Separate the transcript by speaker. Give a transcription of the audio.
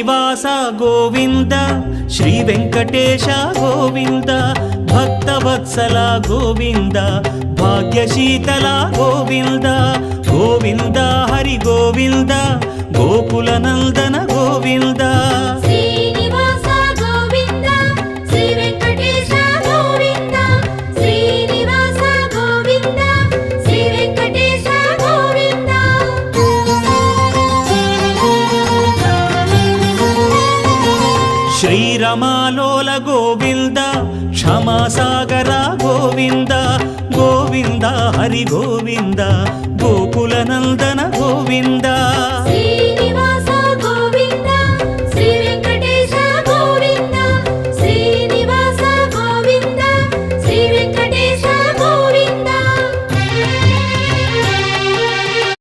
Speaker 1: Srinivasa Govinda Shri Venkatesha Govinda Bhaktavatsala Govinda భాగ్యశీతల Govinda Govinda Hari Govinda Gokula Nandana Govinda
Speaker 2: Srinivasa Govinda Shri Venkatesha Govinda Srinivasa Govinda Shri Venkatesha Govinda
Speaker 1: శ్రీరమాలోల Govinda క్షమాసాగర Govinda Govinda Hari Govinda Gokula Nandana Govinda